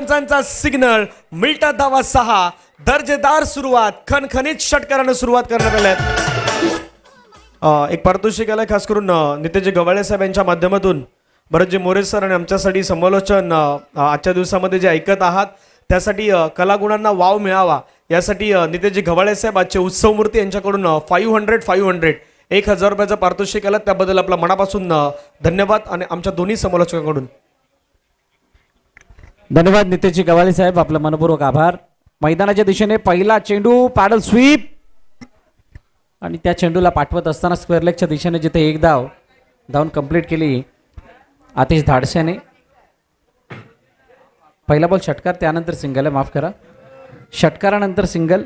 पंचांचा signal मिल्टा धावा 6 दर्जेदार सुरुवात खणखणीत षटकाराने सुरुवात करण्यात आली एक पारितोषिक आलंय खास करून नितेशजी गवाळे साहेब यांच्या माध्यमातून भरतजी मोरे सर आणि आमच्यासाठी समालोचन आजच्या दिवसामध्ये जे ऐकत आहात त्यासाठी कलागुणांना वाव मिळावा यासाठी नितेशजी गवाळे साहेब आजचे उत्सव मूर्ती यांच्याकडून 500 1000 रुपयाचं पारितोषिक आलं त्याबद्दल आपला मनापासून धन्यवाद आणि आमच्या दोन्ही समालोचकांकडून धन्यवाद नितेशजी गवाळे साहेब आपला मनपूर्वक आभार। मैदानाच्या दिशेने पहिला चेंडू पॅडल स्वीप आणि त्या चेंडूला पाठवत असताना स्क्वेअर लेगच्या दिशेने जिथे एक धावून कंप्लीट केली आतिश धाडसेने। पहिला बॉल षटकार त्यानंतर सिंगल आहे, माफ करा, षटकारानंतर सिंगल।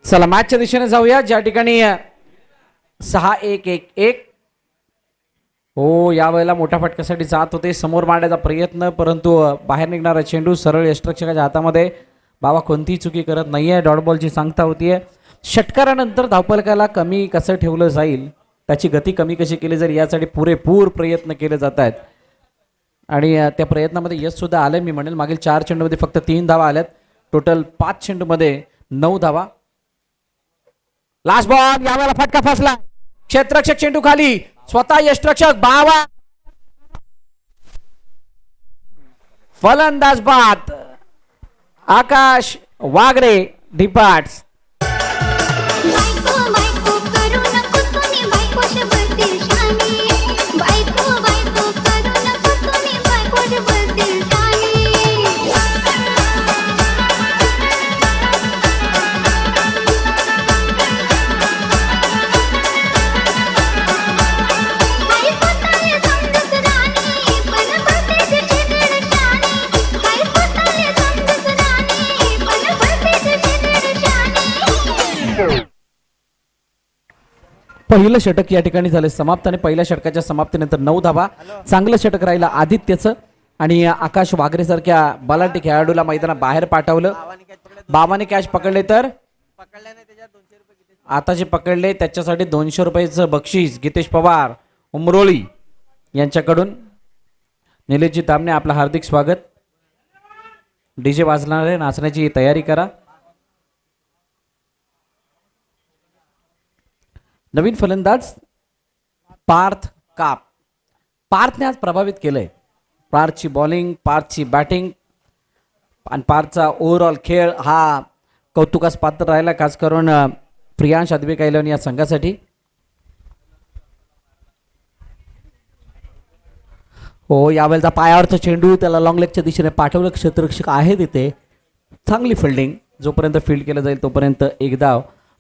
चला मॅचच्या दिशेने जाऊया ज्या ठिकाणी 6-1-1-1 हो यावेळेला मोठ्या फटक्यासाठी जात होते, समोर मांडण्याचा प्रयत्न परंतु बाहेर निघणारा चेंडू सरळ यष्टरक्षकाच्या हातामध्ये। बाबा कोणतीही चुकी करत नाहीये, डॉट बॉलची सांगता होतीये। षटकारानंतर धावफलकाला कमी कसं ठेवलं जाईल, त्याची गती कमी कशी केली जाईल यासाठी पुरेपूर प्रयत्न केले जात आहेत आणि त्या प्रयत्नामध्ये यश सुद्धा आलंय। मी म्हणेल मागील 4 चेंडूमध्ये फक्त 3 धावा आल्यात, टोटल 5 चेंडूमध्ये 9 धावा। लास्ट बॉल यावेळेला फटका फसला, क्षेत्ररक्षक चेंडू खाली, स्वतः यष्टरक्षक बावा, फलंदाज बाद आकाश वागरे डिपार्ट्स। पहिलं षटक या ठिकाणी झाले समाप्त आणि पहिल्या षटकाच्या समाप्तीनंतर 9 धावा। चांगलं षटक राहिलं आदित्यचं आणि आकाश वागरे सारख्या बलाढ्य खेळाडूला मैदाना बाहेर पाठवलं। बाबाने कॅच पकडले तर आता जे पकडले त्याच्यासाठी 200 रुपयाचं बक्षीस गीतेश पवार उमरोळी यांच्याकडून। निलेशजी तामणे आपलं हार्दिक स्वागत। डीजे वाजणार आहे, नाचण्याची तयारी करा। नवीन फलंदाज पार्थ काप। पार्थने आज प्रभावित केलंय, पार्थची बॉलिंग, पार्थची बॅटिंग आणि पार्थचा ओव्हरऑल खेळ हा कौतुकास पात्र राहिला, खास करून प्रियांश अद्वे कैलवणी या संघासाठी। हो यावेळेचा पायावरचा चेंडू त्याला लॉंग लेगच्या दिशेने पाठवलं, क्षेत्ररक्षक आहे तिथे, चांगली फिल्डिंग, जोपर्यंत फील्ड केलं जाईल तोपर्यंत एक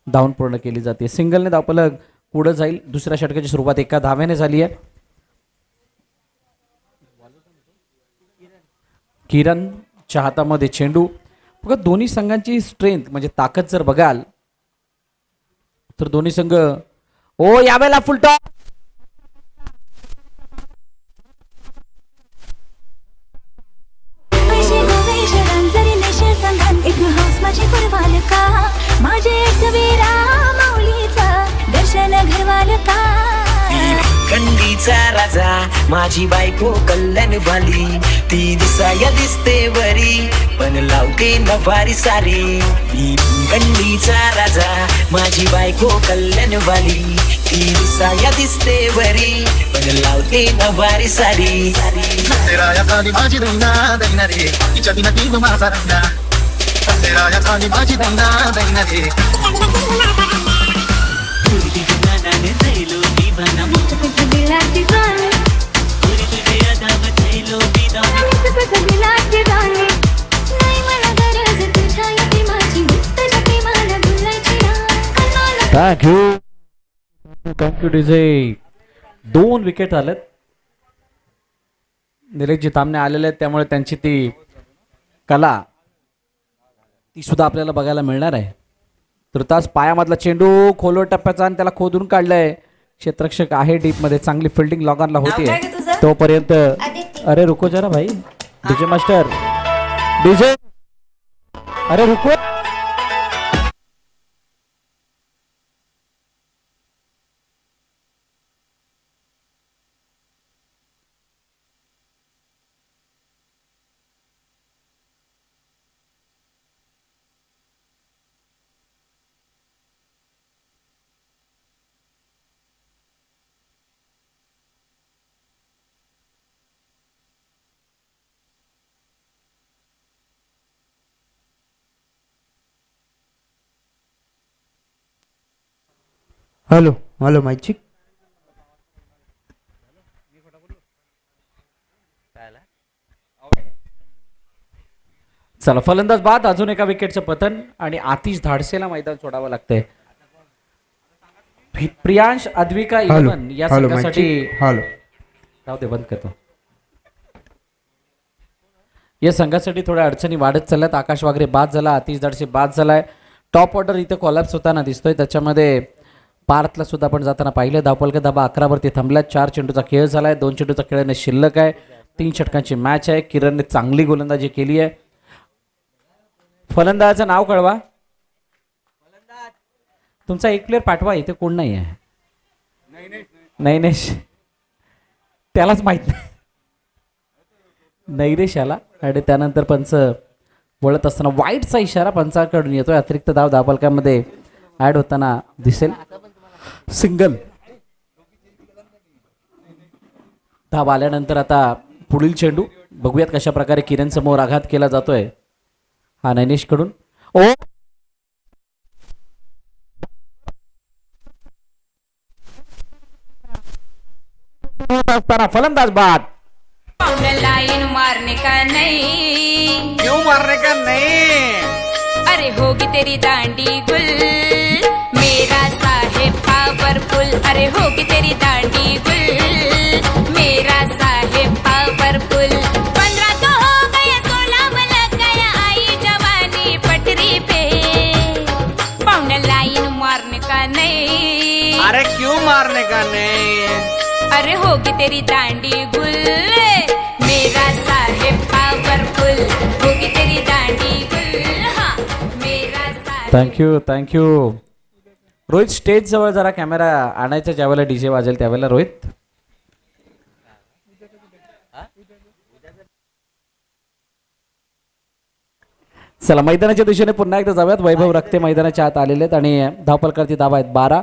धावून पूर्ण केली जाते। सिंगलने धावफलक पुढे जाईल। दुसऱ्या षटकाची सुरुवात 1 धाव्याने झाली आहे। किरणच्या हातामध्ये चेंडू। बघा दोन्ही संघांची स्ट्रेंथ म्हणजे ताकद जर बघाल तर दोन्ही संघ ओ यावेळेला फुलटॉप खंडीचा राजा माझी बायको कल्याण वाली, ती दिसाया दिसते बरी पण लावते नफारी सारी। खंडीचा राजा माझी बायको कल्याण वाली, ती दिसाया दिसते बरी पण लावते नवारी साडी तेरा या झाली माझी दैना दैना रे तिच्या बिना ती माझा रंगा तेरा या झाली माझी दैना दैना रे थँक्यू डीजे. 2 विकेट आलेत. निलेशजी तामणे आलेले आहेत त्यामुळे त्यांची ती कला ती सुद्धा आपल्याला बघायला मिळणार आहे. तुर्तास पायामधला चेंडू खोलवर टप्प्याचा आणि त्याला खोदून काढलंय. क्षेत्ररक्षक आहे डीप मध्ये, चांगली फिल्डिंग लॉगॉनला होतीये तोपर्यंत. अरे रुको जरा भाई डीजे मास्टर, डीजे अरे रुको. हॅलो हॅलो माईक चला फलंदाज बाद. अजून एका विकेटचं पतन आणि आतिश धाडसेला मैदान सोडावं लागतंय. प्रियांश अद्विका 11 या हॅलो संघासाठी हॅलो राहू दे, बंद करतो. या संघासाठी थोड्या अडचणी वाढत चालल्यात. आकाश वागरे बाद झाला, आतिश धाडसे बाद झालाय. टॉप ऑर्डर इथे कॉलॅप्स होताना दिसतोय. त्याच्यामध्ये पार्थला सुद्धा आपण जाताना पाहिलं. धावपलका धाबा 11 वरती थांबल्या. 4 चेंडूचा खेळ झालाय. 2 चेंडूचा खेळणे शिल्लक आहे. 3 षटकांची मॅच आहे. किरणने चांगली गोलंदाजी केली आहे. फलंदाजाचं नाव कळवा. तुमचा एक प्लेअर पाठवा. इथे कोण नाही आहे. नैनेश त्यालाच माहित नाही. नैरेश आला आणि त्यानंतर पंच वळत असताना वाईटचा इशारा पंचाकडून येतोय. अतिरिक्त धाव धावपलकामध्ये ऍड होताना दिसेल. सिंगल धाव आल्यानंतर आता पुढील चेंडू बघूयात कशा प्रकारे किरण समोर आघात केला जातोय. हा नैनेश कडून. ओ असताना फलंदाज बाद. लाइन मारने का नहीं, क्यों मारने का नहीं? अरे होगी तेरी दांडी गुल मेरा साहेब पावरफुल. अरे होगी तेरी दांडी गुल मेरा साहेब पावरफुल. 15 तो हो गया, 16 में लग गया, आई जवानी पटरी पे. पाउंड लाइन मारने का नहीं, अरे क्यों मारने का नहीं? अरे होगी तेरी दांडी गुल मेरा साहेब पावरफुल. होगी तेरी दांडी गुल हाँ मेरा साहेब. थँक्यू रोहित. स्टेज जवळ जरा कॅमेरा आणायचा ज्यावेळेला डीजे वाजेल त्यावेळेला. रोहित चला मैदानाच्या दिशेने पुन्हा एकदा जाऊयात. वैभव रक्ते मैदानाच्या आत आलेले आहेत आणि धावपलकारती धावा आहेत 12.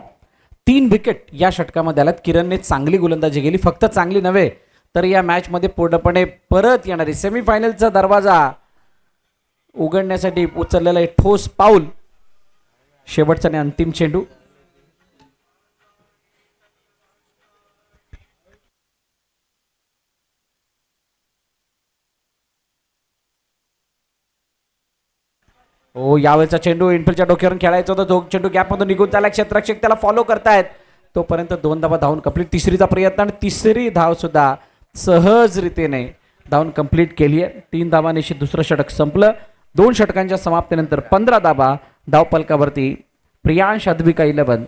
3 विकेट या षटकामध्ये आल्यात. किरणने चांगली गोलंदाजी केली. फक्त चांगली नव्हे तर या मॅच मध्ये पूर्णपणे परत येणारी सेमीफायनलचा दरवाजा उघडण्यासाठी उचललेला एक ठोस पाऊल. शेवटचा आणि अंतिम चेंडू. हो यावेळेचा चेंडू इनफिल्डच्या डोक्यावरून खेळायचा होता. तो चेंडू गॅपमधून निघून त्याला क्षेत्ररक्षक त्याला फॉलो करतायत. तोपर्यंत 2 धावा धावून कंप्लीट. तिसरीचा प्रयत्न आणि तिसरी धाव सुद्धा सहजरीतीने धावून कंप्लीट केली आहे. 3 धावांनिशी दुसरं षटक संपलं. 2 षटकांच्या समाप्तीनंतर 15 धावा धावपलकावरती. प्रियांश अद्विका 11.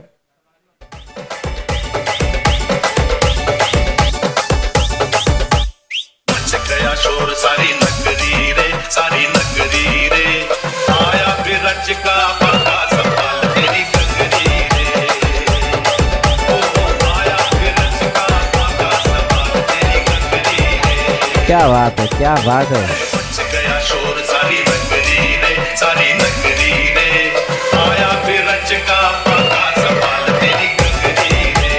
गया शोर सारी नगरी रे, सारी नगरी रे. आया फिर रच का पक्का संभाल तेरी गगरी रे. ओ आया फिर रच का पक्का संभाल तेरी गगरी रे. क्या बात है, क्या बात है. मच गया शोर सारी नगरी रे, सारी नगरी रे. आया फिर रच का पक्का संभाल तेरी गगरी रे.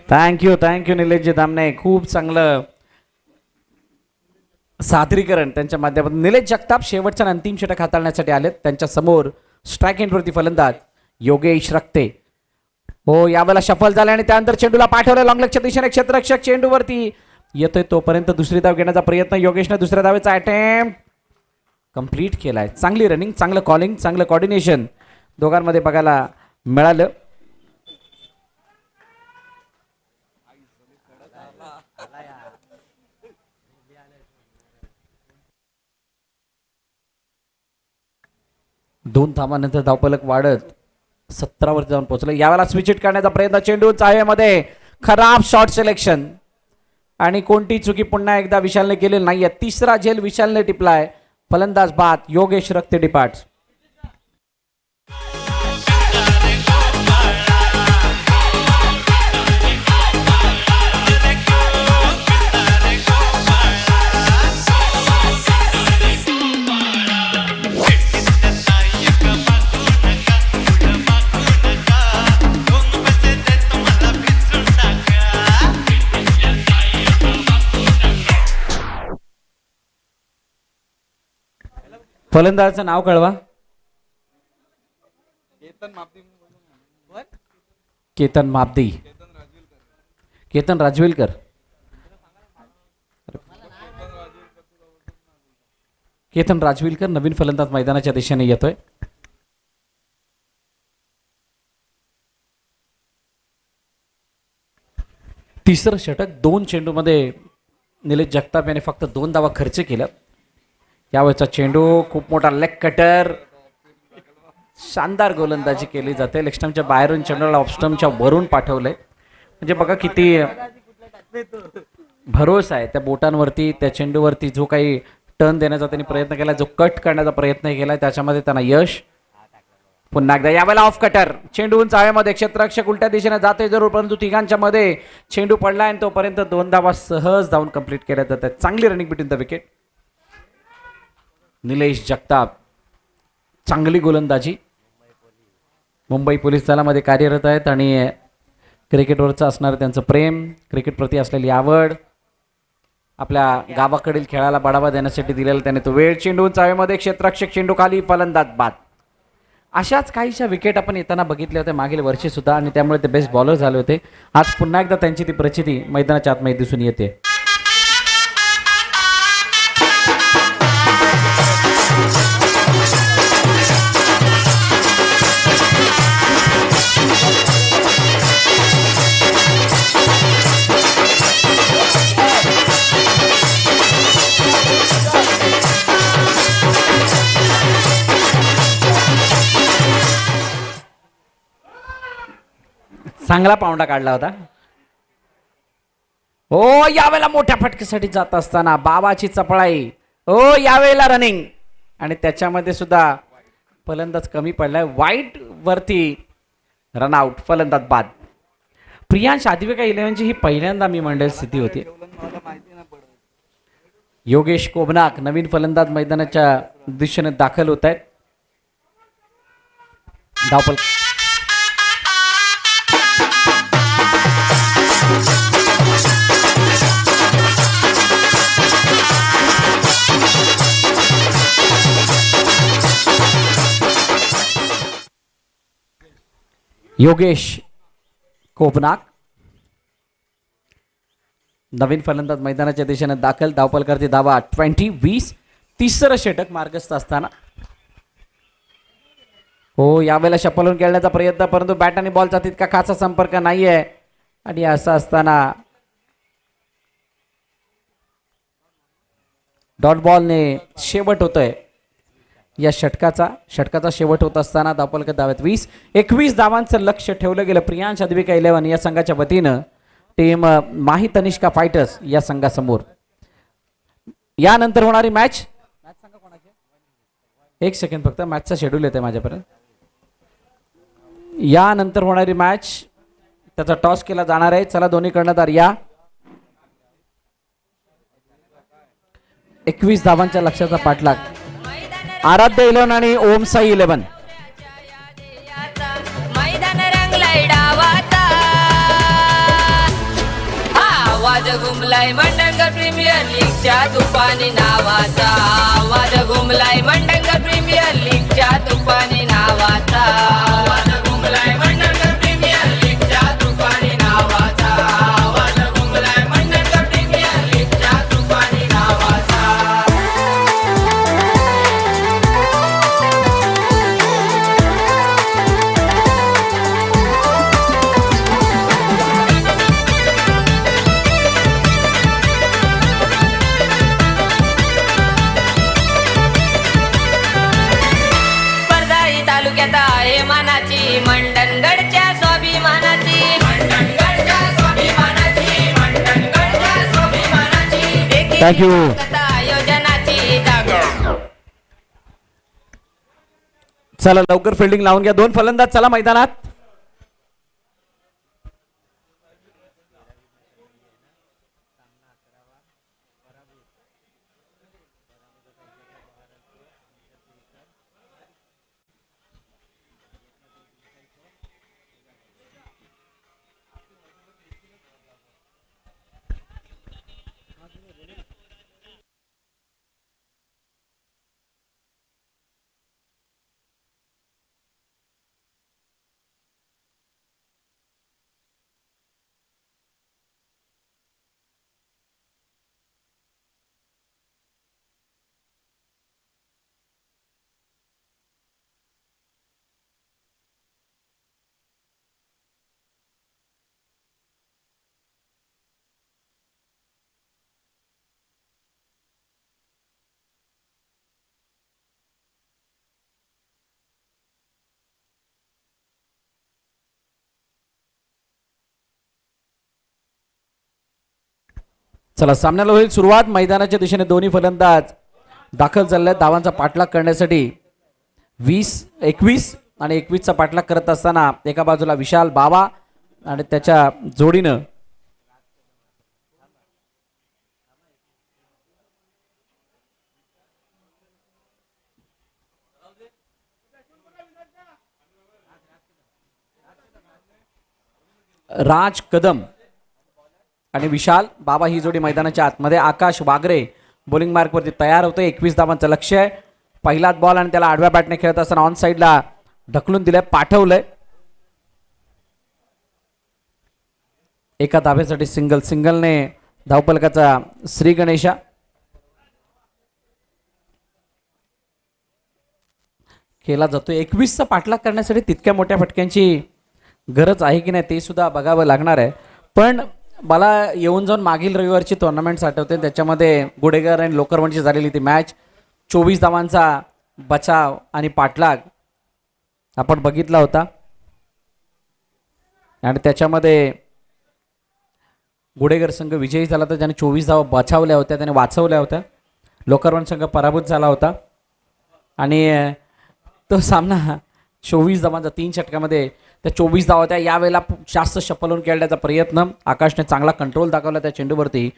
थँक्यू निलेशजी दामने. खूप चांगलं सादरीकरण त्यांच्या माध्यमातून. निलेश जगताप शेवटच्या आणि अंतिम षटक हाताळण्यासाठी आलेत. त्यांच्या समोर स्ट्राईक एंडवरती फलंदाज योगेश रक्ते. हो, यावेळेला सफल झाले आणि त्यानंतर चेंडूला पाठवलं लॉंगलेगच्या दिशेने. क्षेत्ररक्षक चेंडूवरती येतोय तोपर्यंत दुसरी धाव घेण्याचा प्रयत्न. योगेशने दुसऱ्या धावेचा अटेम्प्ट कंप्लीट केलाय. चांगली रनिंग, चांगलं कॉलिंग, चांगलं कॉर्डिनेशन दोघांमध्ये बघायला मिळालं. दोन धावांनंतर धावफलक वाढत 17 वरती जाऊन पोहोचलं. यावेळेला स्विच हिट करण्याचा प्रयत्न. चेंडू चाव्यामध्ये खराब शॉट सिलेक्शन आणि कोणती चुकी पुन्हा एकदा विशालने केलेली नाहीये. तिसरा झेल विशालने टिपलाय. फलंदाज बाद. योगेश रक्ते डिपार्ट्स. फलंदाजाचं नाव कळवा. केतन मापदी. केतन राजवेलकर. केतन राजवेलकर नवीन फलंदाज मैदानाच्या दिशेने येतोय. तिसरं षटक. 2 चेंडूमध्ये निलेश जगताप याने फक्त 2 धावा खर्च केल्या. यावेळेचा चेंडू खूप मोठा लेग कटर. शानदार गोलंदाजी केली जाते. लेग स्टंपच्या बाहेरून चेंडूला ऑफ स्टंपच्या वरून पाठवलंय. म्हणजे बघा किती भरोसा आहे त्या बोटांवरती, त्या चेंडूवरती. जो काही टर्न देण्याचा त्यांनी प्रयत्न केला, जो कट करण्याचा प्रयत्न केला, त्याच्यामध्ये त्यांना यश. पुन्हा एकदा यावेळेला ऑफ कटर. चेंडू चाव्यामध्ये. क्षेत्ररक्षक उलट्या दिशेने जाते जरूर, परंतु तिघांच्या मध्ये चेंडू पडला आणि तोपर्यंत 2 धावा सहज धावून कंप्लीट केल्या जातात. चांगली running between the wicket. Nilesh Jagtap चांगली गोलंदाजी. मुंबई पोलीस दलामध्ये कार्यरत आहेत आणि क्रिकेटवरचं असणारं त्यांचं प्रेम, क्रिकेट प्रती असलेली आवड, आपल्या गावाकडील खेळाला बढावा देण्यासाठी दिलेला त्याने तो वेळ. चेंडू चावेमध्ये. क्षेत्ररक्षक चेंडू खाली. फलंदाज बाद. अशाच काहीशा विकेट आपण येताना बघितल्या होत्या मागील वर्षी सुद्धा आणि त्यामुळे ते बेस्ट बॉलर झाले होते. आज पुन्हा एकदा त्यांची ती प्रचिती मैदानाच्या आतमध्ये दिसून येते. चांगला पाऊंडा काढला होता. हो, यावेळेला मोठ्या फटकेसाठी जात असताना बाबाची चपळाई. हो, यावेळेला रनिंग आणि त्याच्यामध्ये सुद्धा फलंदाज कमी पडलाय. वाईट वरती रनआउट. फलंदाज बाद. प्रियांश आदिवेका 11ची ही पहिल्यांदा मी मंडळ स्थिती होती. योगेश कोबनाक नवीन फलंदाज मैदानाच्या दिशेने दाखल होत आहेत. धावफल. योगेश कोपनाक नवीन फलंदाज मैदानाच्या दिशेने दाखल. धावफल करते धावा 20-20. तिसरं षटक मार्गस्थ असताना. हो, यावेळेला शपलून खेळण्याचा प्रयत्न, परंतु बॅट आणि बॉलचा तितका खासा संपर्क नाहीये आणि असं असताना डॉट बॉलने शेवट होतोय या षटकाचा शेवट होत असताना. धावफलक धाव्यात 20-21 धावांचं लक्ष ठेवलं गेलं प्रियांश आदिवेका 11 या संघाच्या वतीनं. टीम माही तनिष्का फायटर्स या संघासमोर. यानंतर होणारी मॅच. एक सेकंड फक्त, मॅचचा शेड्यूल येते माझ्यापर्यंत. यानंतर होणारी मॅच, त्याचा टॉस केला जाणार आहे. चला दोन्ही कर्णधार या. 21 धावांच्या लक्ष्याचा पाठलाग. आराध्य 11 आणि ओम साई 11. मैदान रंगलाय डावाचा. घुमलाय मंडंग प्रीमियर लीगच्या तुपानी नावाचा वाद घुमलाय मंडंग प्रीमियर लीगच्या तुपानी नावाचा वाद घुमलाय मंडंग प्रीमियर लीगच्या तुपानी नावाचा वाद घुमलाय मंडंग प्रीमियर लीगच्या तुपानी नावाचा स्पर्धा ही तालुक्यात आहे मानाची मंडणगडच्या स्वाभिमानाची मंडणगडच्या स्वाभिमानाची मंडणगडच्या स्वाभिमानाची Thank you. आयोजनाची जागा चला लवकर फिल्डिंग लावून घ्या. 2 फलंदाज चला मैदानात. चला सामन्याला होईल सुरुवात. मैदानाच्या दिशेने दोन्ही फलंदाज दाखल झाले आहेत धावांचा पाठलाग करण्यासाठी. 20-21 आणि 21चा पाठलाग करत असताना एका बाजूला विशाल बाबा आणि त्याच्या जोडीनं राज कदम आणि विशाल बाबा ही जोडी मैदानाच्या आतमध्ये. आकाश वागरे बॉलिंग मार्कवरती तयार होते. 21 धावांचं लक्ष्य आहे. पहिलाच बॉल आणि त्याला आडव्या बॅटने खेळत असताना ऑन साईडला ढकलून दिलंय, पाठवलंय. एका धाब्यासाठी सिंगलने धावफलकाचा श्री गणेशा. केला जातोय. 21चा पाठलाग करण्यासाठी तितक्या मोठ्या फटक्यांची गरज आहे की नाही ते सुद्धा बघावं लागणार आहे. पण मला येऊन जाऊन मागील रविवारची टुर्नामेंट्स आठवते. त्याच्यामध्ये गुडेगर आणि लोकरवणची झालेली ती मॅच 24 धावांचा बचाव आणि पाठलाग आपण बघितला होता आणि त्याच्यामध्ये गुडेगर संघ विजयी झाला होता. ज्याने 24 धावा बचावल्या होत्या, त्याने वाचवल्या होत्या. लोकरवण संघ पराभूत झाला होता आणि तो सामना 24 धावांचा 3 षटकामध्ये त्या 24 धावा होत्या. यावेळेला जास्त शपलून खेळण्याचा प्रयत्न. आकाशने चांगला कंट्रोल दाखवला त्या चेंडूवरती.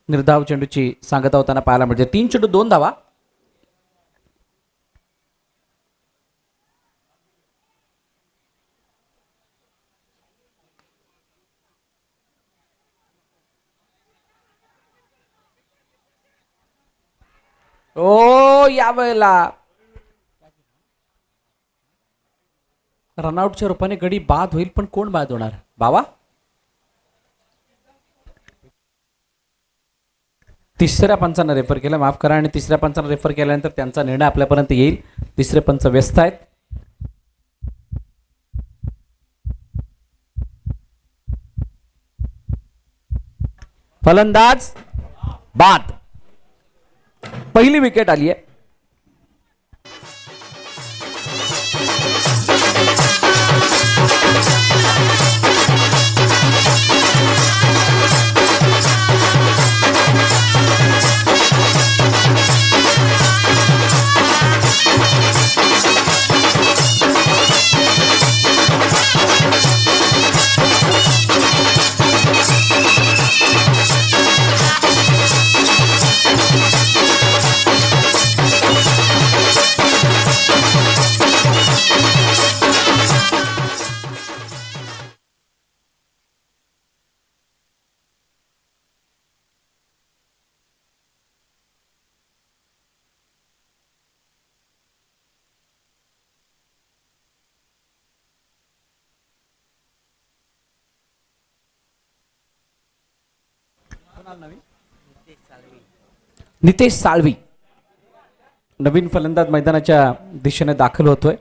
निर्धाव चेंडूची सांगता होताना पाहायला मिळते. 3 चेंडू 2 धावा. ओ यावेळेला रनआउटच्या रूपाने गडी बाद होईल, पण कोण बाद होणार बाबा? तिसऱ्या पंचांना रेफर केलं, माफ करा. आणि तिसऱ्या पंचांना रेफर केल्यानंतर त्यांचा निर्णय आपल्यापर्यंत येईल. तिसरे पंच व्यस्त आहेत. फलंदाज बाद. पहिली विकेट आली आहे. नितेश साळवी नवीन फलंदाज मैदानाच्या दिशेने दाखल होतोय.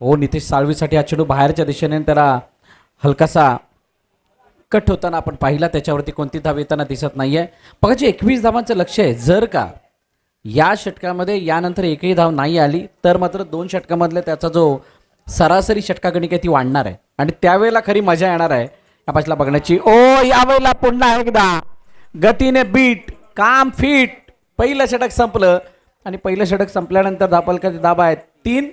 हो, नितेश साळवीसाठी हा चेंडू बाहेरच्या दिशेने त्याला हलकासा कट होताना आपण पाहिला. त्याच्यावरती कोणती धाव येताना दिसत नाहीये. बघा, जे 21 धावांचं लक्ष आहे, जर का या षटकामध्ये यानंतर एकही धाव नाही आली तर मात्र 2 षटकामधले त्याचा जो सरासरी षटकागणिक आहे ती वाढणार आहे आणि त्यावेळेला खरी मजा येणार आहे या बाजूला बघण्याची. ओ, यावेळेला पुन्हा एकदा गतीने बीट, काम फिट. पहिलं षटक संपलं आणि पहिलं षटक संपल्यानंतर धावफलकाचे धाबा आहेत 3.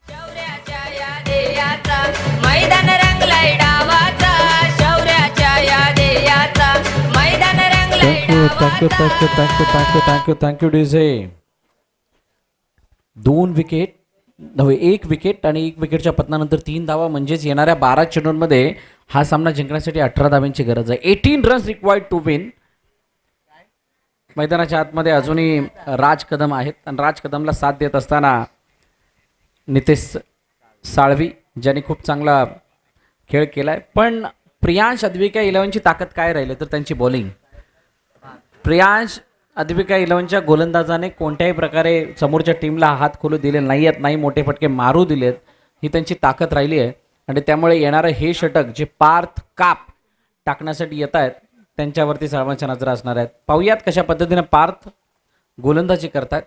शौर्याच्या या ध्येयाचा मैदान रंगलाय डावाचा. शौर्याच्या या ध्येयाचा मैदान रंगलाय थँक्यू थँक्यू डीजे. 2 विकेट नव्हे 1 विकेट आणि 1 विकेटच्या पतनानंतर 3 धावा म्हणजे येणाऱ्या 12 चेंडूंमध्ये हा सामना जिंकण्यासाठी 18 धावांची गरज आहे. 18 रन्स रिक्वायर्ड टू विन. मैदानाच्या आतमध्ये अजूनही राज कदम आहेत आणि राज कदमला साथ देत असताना नितेश साळवी ज्यांनी खूप चांगला खेळ केलाय. पण प्रियांश अद्विका 11ची ताकद काय राहिली तर त्यांची बॉलिंग. प्रियांश अद्विका 11च्या गोलंदाजाने कोणत्याही प्रकारे समोरच्या टीमला हात खोलू दिले नाही आहेत, नाही मोठे फटके मारू दिलेत. ही त्यांची ताकद राहिली आहे आणि त्यामुळे येणारं हे षटक जे पार्थ काप टाकण्यासाठी येत आहेत त्यांच्यावरती सर्वांच्या नजरा असणार आहेत. पाहूयात कशा पद्धतीने पार्थ गोलंदाजी करतात.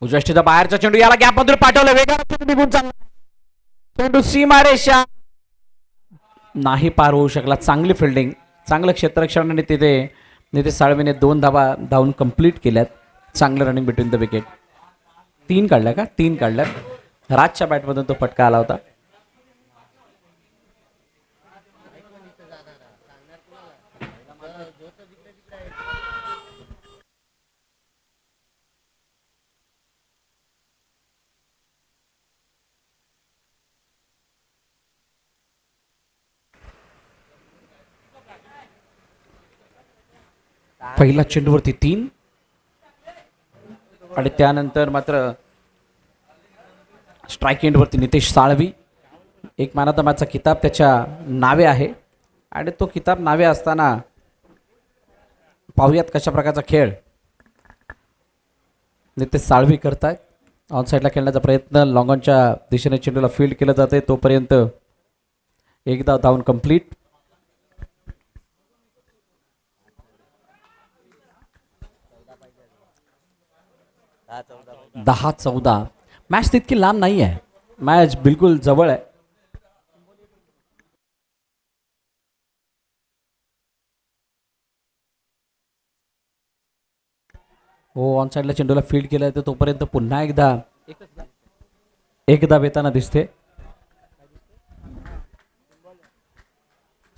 उजव्या बाहेरचा चेंडू, याला गॅप मधून पाठवलं, वेगाने चेंडू निघून चालला. चेंडू सीमारेषा नाही पार होऊ शकला. चांगली फिल्डिंग, चांगलं क्षेत्ररक्षण आणि तिथे नितेश साळवीने 2 धावा धावून कंप्लीट केल्यात. चांगलं रनिंग बिटवीन द विकेट. 3 काढल्या का? 3 काढल्यात. राजच्या बॅटमधून तो फटका आला होता. पहिला चेंडूवरती 3 आणि त्यानंतर मात्र स्ट्राईक एंडवरती नितेश साळवी. एक मॅन ऑफ द मॅचचा किताब त्याच्या नावे आहे आणि तो किताब नावे असताना पाहूयात कशा प्रकारचा खेळ नितेश साळवी करतायत. ऑन साईडला खेळण्याचा प्रयत्न, लॉंग ऑनच्या दिशेने चेंडूला फील्ड केलं जाते तोपर्यंत एकदा धावून कंप्लीट. 10-14. मॅच तितकी लांब नाही आहे, मॅच बिलकुल जवळ आहे. हो, ऑन साईडला चेंडूला फील्ड केलं तर तोपर्यंत पुन्हा एकदा येताना दिसते.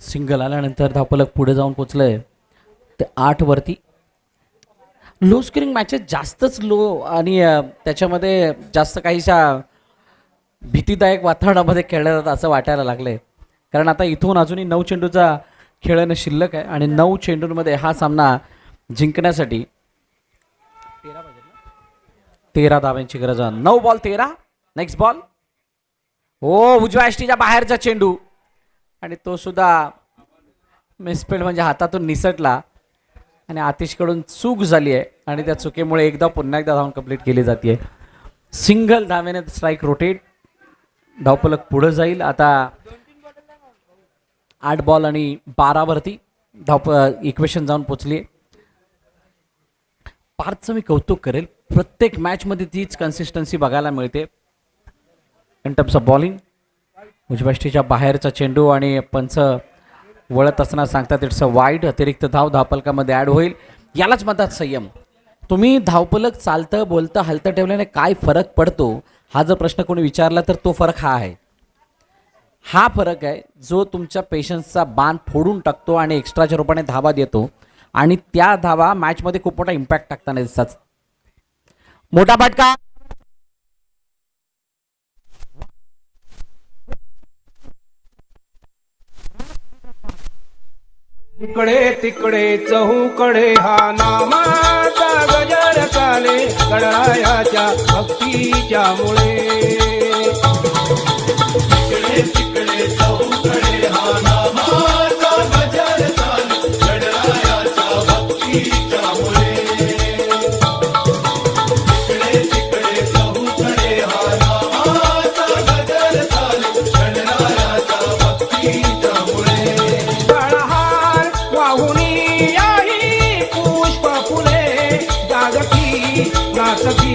सिंगल आल्यानंतर धावफलक पुढे जाऊन पोचलंय ते 8 वरती. लो स्कोरिंग मॅचेस जास्तच लो आणि त्याच्यामध्ये जास्त काहीशा भीतीदायक वातावरणामध्ये खेळल्या जातात असं वाटायला लागलंय. कारण आता इथून अजूनही 9 चेंडूचा खेळणं शिल्लक आहे आणि 9 चेंडूंमध्ये हा सामना जिंकण्यासाठी 13 धावांची गरज आहे. 9 बॉल 13. Next ball. हो, उजव्या यष्टीच्या बाहेरचा चेंडू आणि तो सुद्धा मिसफील्ड म्हणजे हातातून निसटला आणि आतिशकडून चूक झाली आहे आणि त्या चुकीमुळे पुन्हा एकदा धावून कंप्लीट केली जाते. सिंगल धावेने स्ट्राईक रोटेट. धावफलक पुढे जाईल. आता 8 बॉल आणि 12 वरती इक्वेशन जाऊन पोचली. पार्थचं मी कौतुक करेल, प्रत्येक मॅचमध्ये तीच कन्सिस्टन्सी बघायला मिळते इन टर्म्स ऑफ बॉलिंग. उजव्या बाहेरचा चेंडू आणि पंच वळत असताना सांगतात इट्स अ वाईड. अतिरिक्त धावफलकामध्ये ॲड होईल. यालाच म्हणतात संयम. तुम्ही धावफलक चालतं बोलतं हलतं ठेवल्याने काय फरक पडतो हा जर प्रश्न कोणी विचारला तर तो फरक हा आहे. हा फरक आहे जो तुमच्या पेशन्सचा बाण फोडून टाकतो आणि एक्स्ट्राच्या रूपाने धावा देतो आणि त्या धावा मॅचमध्ये खूप मोठा इम्पॅक्ट टाकताना दिसतात. मोठा फटका. इकडे तिकडे चहूकडे हा नामाचा गजर चाले गणरायाच्या भक्तीच्या मुळे. इकडे तिकडे चहूकडे हा नामाचा गजर चाले गणरायाच्या भक्तीच्या मुळे. इकडे तिकडे चहूकडे हा नामाचा गजर चाले गणरायाच्या भक्तीच्या मुळे. गळहार वाहुनी याही पुष्प फुले जागती नाचती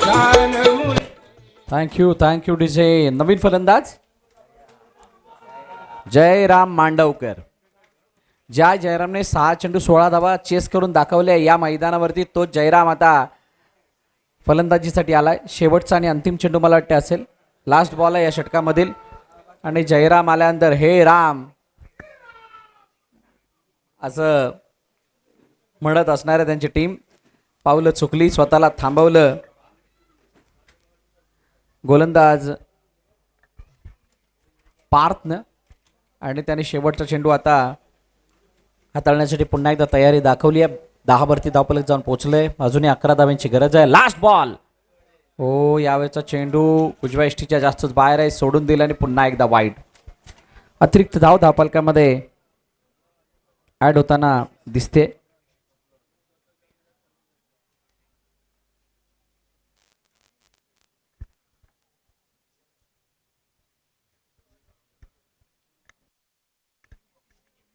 रान मुले. Thank you DJ. नवीन फलंदाज जयराम मांडवकर. ज्या जयरामने 6 चेंडू 16 धावा चेस करून दाखवल्या या मैदानावरती, तो जयराम आता फलंदाजीसाठी आलाय. शेवटचा आणि अंतिम चेंडू मला वाटते असेल, लास्ट बॉल आहे या षटकामधील. आणि जयराम आल्यानंतर हे राम असं म्हणत असणार आहे त्यांची टीम. पावलं चुकली, स्वतःला थांबवलं. गोलंदाज पार्थनं आणि त्याने शेवटचा चेंडू आता हाताळण्यासाठी पुन्हा एकदा तयारी दाखवली आहे. 10 वरती धावफलक जाऊन पोहोचलंय. अजूनही 11 धावांची गरज आहे. Last ball. हो, यावेळेचा चेंडू उजव्या इष्टीच्या जास्तच बाहेर आहे, सोडून दिला आणि पुन्हा एकदा वाईड. अतिरिक्त धाव धावफलकामध्ये ऍड होताना दिसते.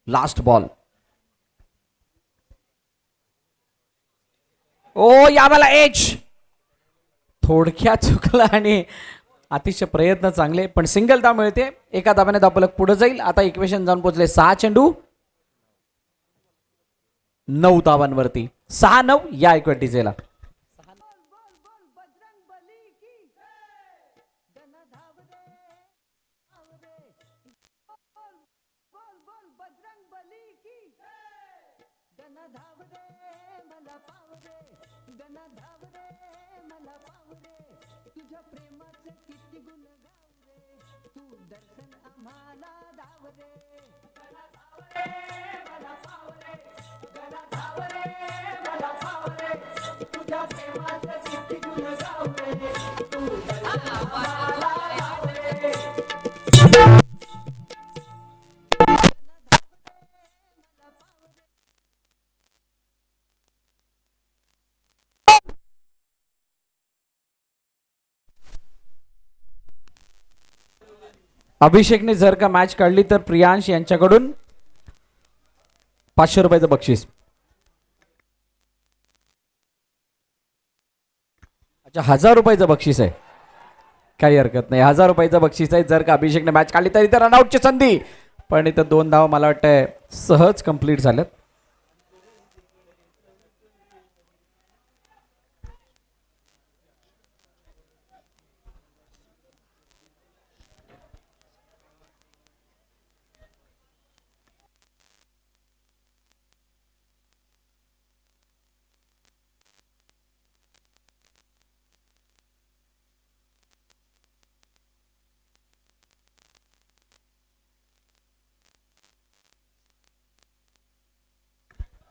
Last ball. ओ यावेळेला एच थोडक्यात चुकला आणि अतिशय प्रयत्न चांगले, पण सिंगल धाव मिळते. एका धाव्याने धावफलक पुढे जाईल. आता इक्वेशन जाऊन पोहोचले. 6 चेंडू 9 धावांवरती. 6-9 या इक्वेटीजेला. अभिषेकने जर का मॅच काढली तर प्रियांश यांच्याकडून 500 रुपयाचं बक्षीस. अच्छा, 1000 रुपयाचं बक्षीस आहे. काही हरकत नाही, 1000 रुपयाचं बक्षीस आहे जर का अभिषेकने मॅच काढली तर. इथं रनआउटची संधी, पण इथं 2 धाव मला वाटतंय सहज कंप्लीट झाल्यात.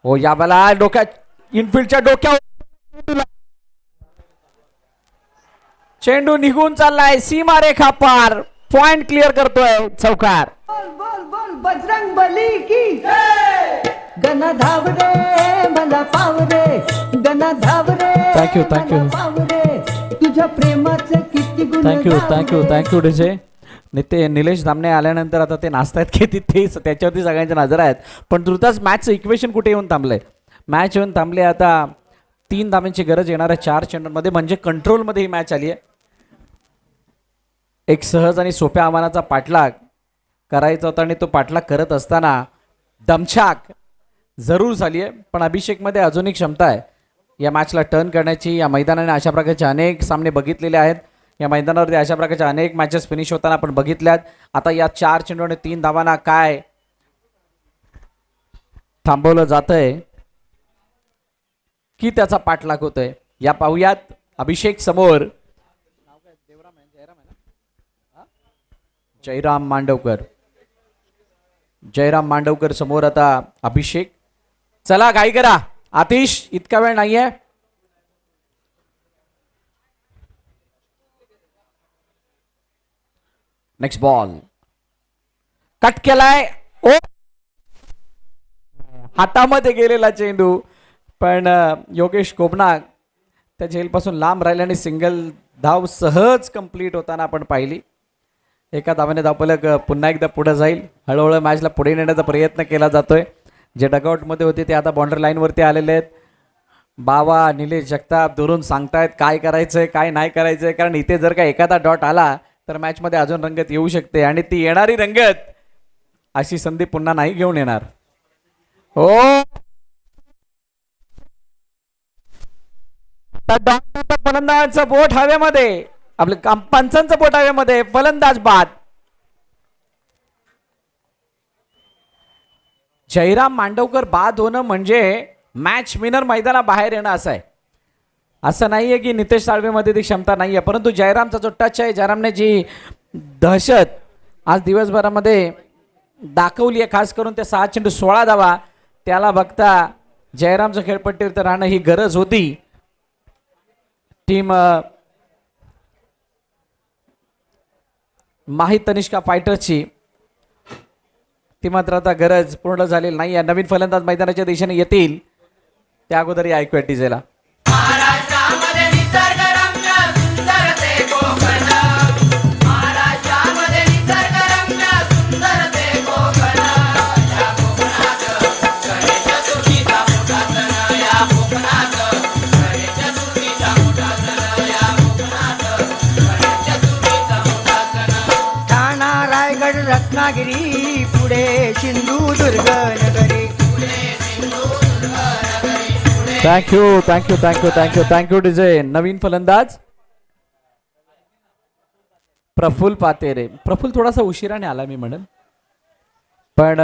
हो, यावेळेला डोक्यात इनफिल्डच्या डोक्यावर चेंडू निघून चाललाय. सीमा रेखा पार. पॉइंट क्लिअर करतोय चौकार. बोल बोल बोल बजरंग बली की गण धाव रे मला पाव रे, गण धाव रे थँक्यू पाव रे, तुझ्या प्रेमाचे किती गुण थँक्यू डीजे. निलेश दामणे आल्यानंतर आता ते नाचतायत की ते त्याच्यावरती सगळ्यांच्या नजर आहेत. पण तुर्तास मॅचचं इक्वेशन कुठे येऊन थांबलंय. मॅच येऊन थांबले. आता 3 धावांची गरज येणार आहे 4 चेंडूंमध्ये, म्हणजे कंट्रोलमध्ये ही मॅच आली आहे. एक सहज आणि सोप्या आव्हानाचा पाठलाग करायचा होता आणि तो पाठलाग करत असताना दमछाक जरूर झाली आहे. पण अभिषेकमध्ये अजूनही क्षमता आहे या मॅचला टर्न करण्याची. या मैदानाने अशा प्रकारचे अनेक सामने बघितलेले आहेत. या मैदानावरती अशा प्रकारच्या अनेक मॅचेस फिनिश होताना आपण बघितल्यात. आता या 4 चेंडू आणि 3 धावांना काय थांबवलं जातंय की त्याचा पाठलाग होतोय या पाहूयात. अभिषेक समोर जयराम मांडवकर. जयराम मांडवकर समोर आता अभिषेक. चला घाई करा, आतिश इतका वेळ नाहीये. नेक्स्ट बॉल कट केलाय. ओ हातामध्ये गेलेला चेंडू, पण योगेश कोबनाक त्या झेलपासून लांब राहिल्याने सिंगल धाव सहज कंप्लीट होताना आपण पाहिली. एका धावाने धावफलक पुन्हा एकदा पुढे जाईल. हळूहळू मॅचला पुढे नेण्याचा प्रयत्न केला जातोय. जे डगआउटमध्ये होते ते आता बाउंड्री लाईनवरती आलेले आहेत. बाबा निलेश जगताप दुरून सांगतायत काय करायचंय काय नाही करायचंय, कारण इथे जर का एखादा डॉट आला तर मॅचमध्ये अजून रंगत येऊ शकते आणि ती येणारी रंगत अशी संधी पुन्हा नाही घेऊन येणार. हो फलंदाजाचं बोट हवेमध्ये, आपलं पंचांचं बोट हवेमध्ये, फलंदाज बाद. जयराम मांडवकर बाद होणं म्हणजे मॅच विनर मैदाना बाहेर येणं असं आहे. असं नाहीये की नितेश साळवेमध्ये ती क्षमता नाहीये, परंतु जयरामचा जो टच आहे, जयरामने जी दहशत आज दिवसभरामध्ये दाखवली आहे, खास करून ते 6 चेंडू 16 धावा, त्याला बघता जयरामचं खेळपट्टीवर तर राहणं ही गरज होती. टीम माही तनिष्का फायटर्सची ती मात्र आता गरज पूर्ण झालेली नाही आहे. नवीन फलंदाज मैदानाच्या दिशेने येतील त्या अगोदर ऐकूया डीजेला. ठाणा रायगड रत्नागिरी पुढे सिंधुदुर्ग नगरी. Thank you thank you thank you thank you thank you DJ. नवीन फलंदाज प्रफुल्ल पातेरे. प्रफुल्ल थोडासा उशिराने आला मी म्हणेन, पण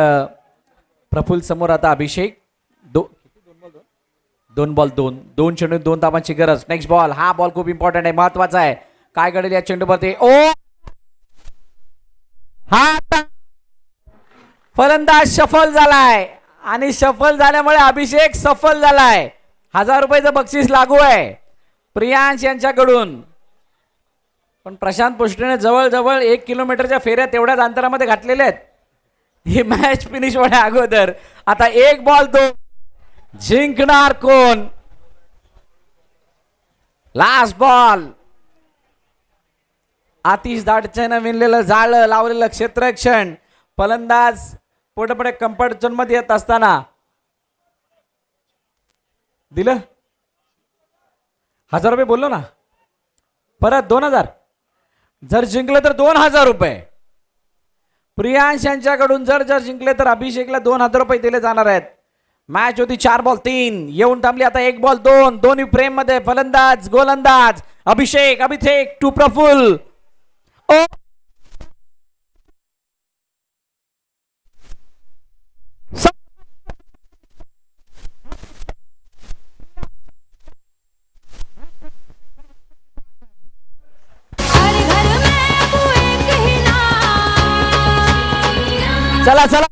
प्रफुल्ल समोर आता अभिषेक. दोन बॉल दोन चेंडू 2 धावांची गरज. नेक्स्ट बॉल, हा बॉल खूप इम्पॉर्टंट आहे, महत्वाचा आहे. काय घडेल या चेंडूवरती? ओ हा फलंदाज सफल झालाय आणि सफल झाल्यामुळे अभिषेक सफल झालाय. 1000 रुपयाचं बक्षीस लागू आहे प्रियांश यांच्याकडून. पण प्रशांत पुष्टेने जवळजवळ 1 किलोमीटरच्या फेऱ्या तेवढ्याच अंतरामध्ये घातलेल्या आहेत ही मॅच फिनिश होण्या अगोदर. आता 1 बॉल 2, जिंकणार कोण? Last ball. आतिश दाडच्यानं विणलेलं जाळं लावलेलं क्षेत्ररक्षण. फलंदाज पुढे कम्फर्ट झोन मध्ये येत असताना दिलं. 1000 रुपये बोललो ना, परत 2000. जर जिंकलं तर 2000 रुपये. प्रियांश यांच्याकडून जर जिंकले तर अभिषेकला 2000 रुपये दिले जाणार आहेत. मॅच होती 4 बॉल 3, येऊन थांबली आता 1 बॉल 2. दोन्ही फ्रेम मध्ये फलंदाज गोलंदाज. अभिषेक टू प्रफुल्ल. ओ हर घर में अब एक ही नाम. चला चला